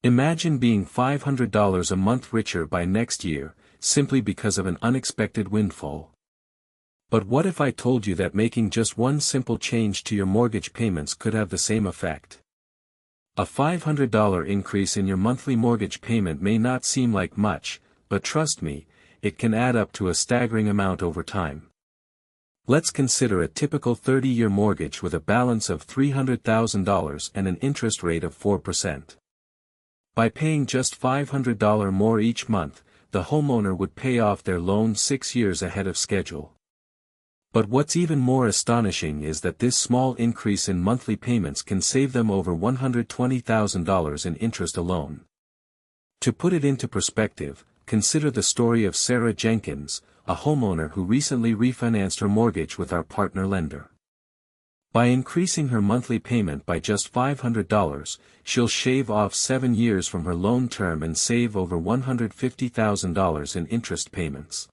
Imagine being $500 a month richer by next year, simply because of an unexpected windfall. But what if I told you that making just one simple change to your mortgage payments could have the same effect? A $500 increase in your monthly mortgage payment may not seem like much, but trust me, it can add up to a staggering amount over time. Let's consider a typical 30-year mortgage with a balance of $300,000 and an interest rate of 4%. By paying just $500 more each month, the homeowner would pay off their loan 6 years ahead of schedule. But what's even more astonishing is that this small increase in monthly payments can save them over $120,000 in interest alone. To put it into perspective, consider the story of Sarah Jenkins, a homeowner who recently refinanced her mortgage with our partner lender. By increasing her monthly payment by just $500, she'll shave off 7 years from her loan term and save over $150,000 in interest payments.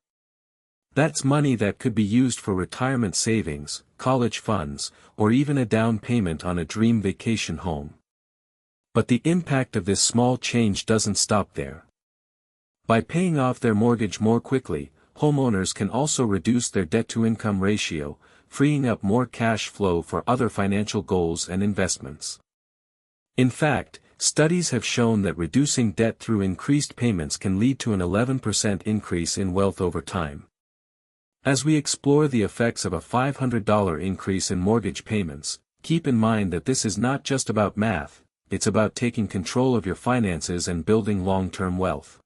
That's money that could be used for retirement savings, college funds, or even a down payment on a dream vacation home. But the impact of this small change doesn't stop there. By paying off their mortgage more quickly, homeowners can also reduce their debt-to-income ratio, freeing up more cash flow for other financial goals and investments. In fact, studies have shown that reducing debt through increased payments can lead to an 11% increase in wealth over time. As we explore the effects of a $500 increase in mortgage payments, keep in mind that this is not just about math, it's about taking control of your finances and building long-term wealth.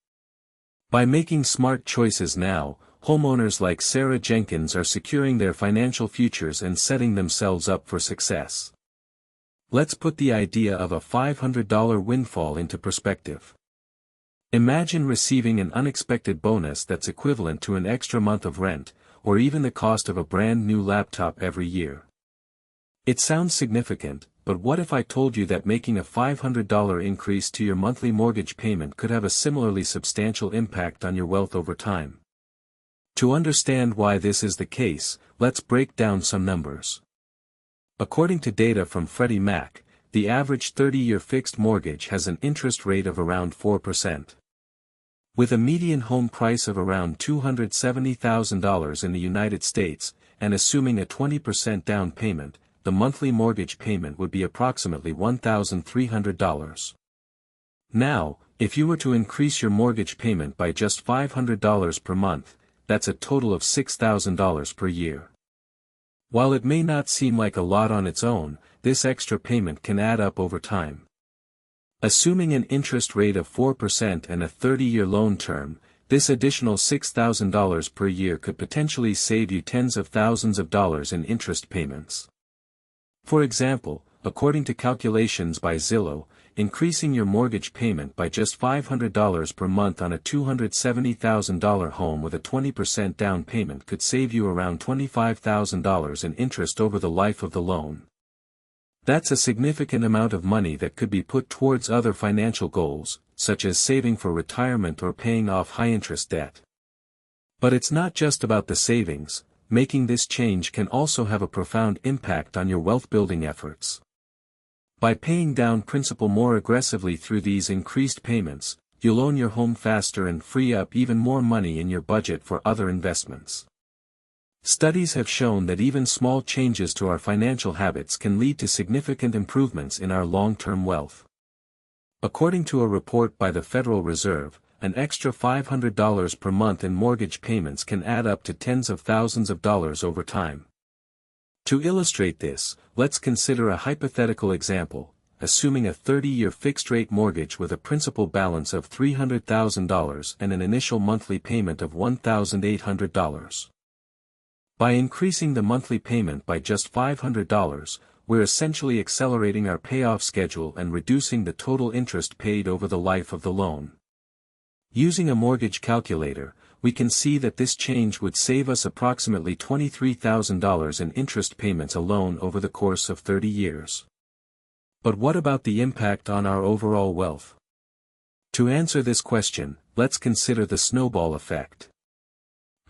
By making smart choices now, homeowners like Sarah Jenkins are securing their financial futures and setting themselves up for success. Let's put the idea of a $500 windfall into perspective. Imagine receiving an unexpected bonus that's equivalent to an extra month of rent, or even the cost of a brand new laptop every year. It sounds significant, but what if I told you that making a $500 increase to your monthly mortgage payment could have a similarly substantial impact on your wealth over time? To understand why this is the case, let's break down some numbers. According to data from Freddie Mac, the average 30-year fixed mortgage has an interest rate of around 4%. With a median home price of around $270,000 in the United States, and assuming a 20% down payment, the monthly mortgage payment would be approximately $1,300. Now, if you were to increase your mortgage payment by just $500 per month, that's a total of $6,000 per year. While it may not seem like a lot on its own, this extra payment can add up over time. Assuming an interest rate of 4% and a 30-year loan term, this additional $6,000 per year could potentially save you tens of thousands of dollars in interest payments. For example, according to calculations by Zillow, increasing your mortgage payment by just $500 per month on a $270,000 home with a 20% down payment could save you around $25,000 in interest over the life of the loan. That's a significant amount of money that could be put towards other financial goals, such as saving for retirement or paying off high-interest debt. But it's not just about the savings. Making this change can also have a profound impact on your wealth-building efforts. By paying down principal more aggressively through these increased payments, you'll own your home faster and free up even more money in your budget for other investments. Studies have shown that even small changes to our financial habits can lead to significant improvements in our long-term wealth. According to a report by the Federal Reserve, an extra $500 per month in mortgage payments can add up to tens of thousands of dollars over time. To illustrate this, let's consider a hypothetical example, assuming a 30-year fixed-rate mortgage with a principal balance of $300,000 and an initial monthly payment of $1,800. By increasing the monthly payment by just $500, we're essentially accelerating our payoff schedule and reducing the total interest paid over the life of the loan. Using a mortgage calculator, we can see that this change would save us approximately $23,000 in interest payments alone over the course of 30 years. But what about the impact on our overall wealth? To answer this question, let's consider the snowball effect.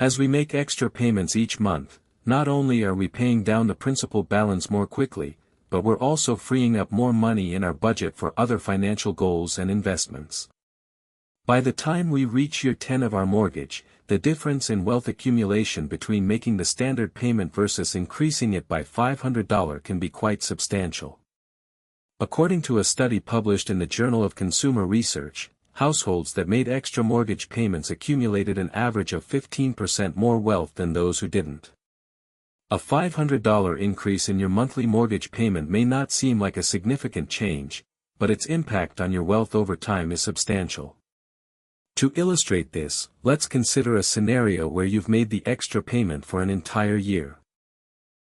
As we make extra payments each month, not only are we paying down the principal balance more quickly, but we're also freeing up more money in our budget for other financial goals and investments. By the time we reach year 10 of our mortgage, the difference in wealth accumulation between making the standard payment versus increasing it by $500 can be quite substantial. According to a study published in the Journal of Consumer Research, households that made extra mortgage payments accumulated an average of 15% more wealth than those who didn't. A $500 increase in your monthly mortgage payment may not seem like a significant change, but its impact on your wealth over time is substantial. To illustrate this, let's consider a scenario where you've made the extra payment for an entire year.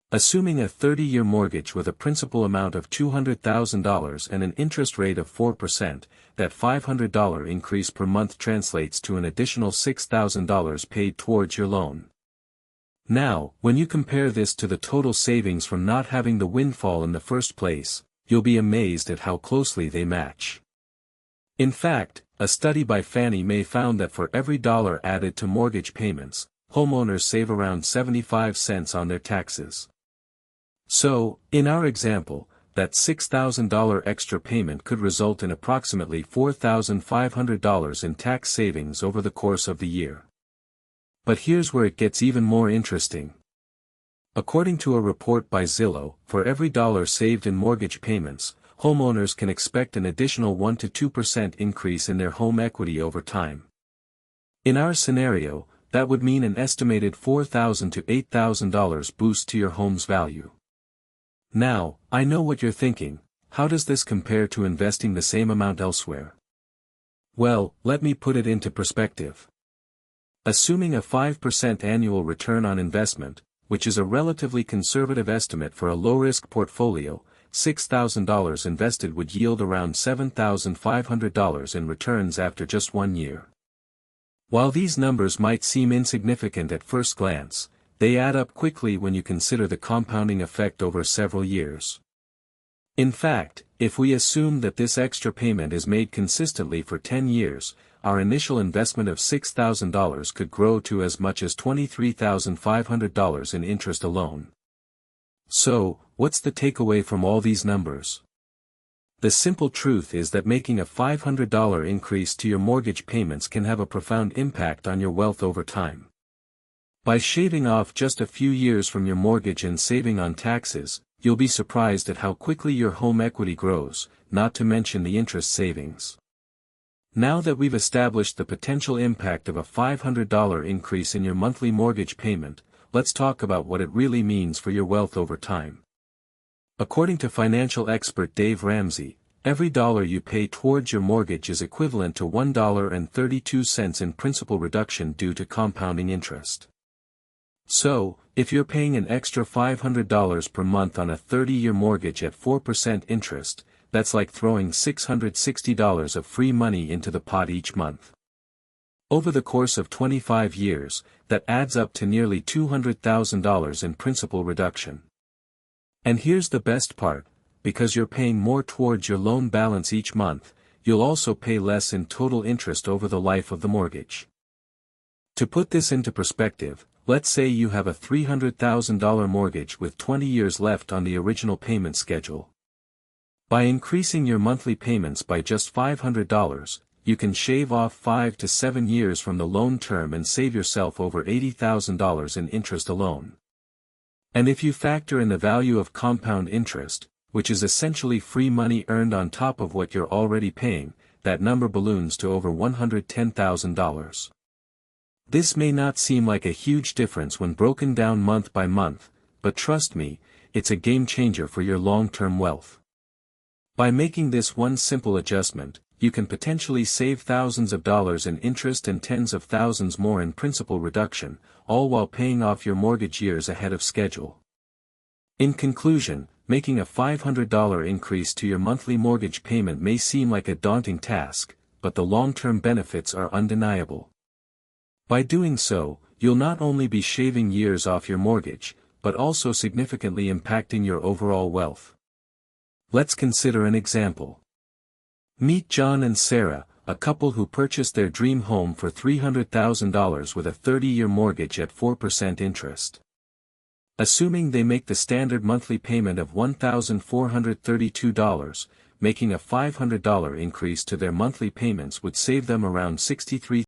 Assuming a 30-year mortgage with a principal amount of $200,000 and an interest rate of 4%, that $500 increase per month translates to an additional $6,000 paid towards your loan. Now, when you compare this to the total savings from not having the windfall in the first place, you'll be amazed at how closely they match. In fact, a study by Fannie Mae found that for every dollar added to mortgage payments, homeowners save around 75 cents on their taxes. So, in our example, that $6,000 extra payment could result in approximately $4,500 in tax savings over the course of the year. But here's where it gets even more interesting. According to a report by Zillow, for every dollar saved in mortgage payments, homeowners can expect an additional 1 to 2% increase in their home equity over time. In our scenario, that would mean an estimated $4,000 to $8,000 boost to your home's value. Now, I know what you're thinking: how does this compare to investing the same amount elsewhere? Well, let me put it into perspective. Assuming a 5% annual return on investment, which is a relatively conservative estimate for a low-risk portfolio, $6,000 invested would yield around $7,500 in returns after just 1 year. While these numbers might seem insignificant at first glance, they add up quickly when you consider the compounding effect over several years. In fact, if we assume that this extra payment is made consistently for 10 years, our initial investment of $6,000 could grow to as much as $23,500 in interest alone. So, what's the takeaway from all these numbers? The simple truth is that making a $500 increase to your mortgage payments can have a profound impact on your wealth over time. By shaving off just a few years from your mortgage and saving on taxes, you'll be surprised at how quickly your home equity grows, not to mention the interest savings. Now that we've established the potential impact of a $500 increase in your monthly mortgage payment, let's talk about what it really means for your wealth over time. According to financial expert Dave Ramsey, every dollar you pay towards your mortgage is equivalent to $1.32 in principal reduction due to compounding interest. So, if you're paying an extra $500 per month on a 30-year mortgage at 4% interest, that's like throwing $660 of free money into the pot each month. Over the course of 25 years, that adds up to nearly $200,000 in principal reduction. And here's the best part: because you're paying more towards your loan balance each month, you'll also pay less in total interest over the life of the mortgage. To put this into perspective, let's say you have a $300,000 mortgage with 20 years left on the original payment schedule. By increasing your monthly payments by just $500, you can shave off 5 to 7 years from the loan term and save yourself over $80,000 in interest alone. And if you factor in the value of compound interest, which is essentially free money earned on top of what you're already paying, that number balloons to over $110,000. This may not seem like a huge difference when broken down month by month, but trust me, it's a game changer for your long-term wealth. By making this one simple adjustment, you can potentially save thousands of dollars in interest and tens of thousands more in principal reduction, all while paying off your mortgage years ahead of schedule. In conclusion, making a $500 increase to your monthly mortgage payment may seem like a daunting task, but the long-term benefits are undeniable. By doing so, you'll not only be shaving years off your mortgage, but also significantly impacting your overall wealth. Let's consider an example. Meet John and Sarah, a couple who purchased their dream home for $300,000 with a 30-year mortgage at 4% interest. Assuming they make the standard monthly payment of $1,432, making a $500 increase to their monthly payments would save them around $63,000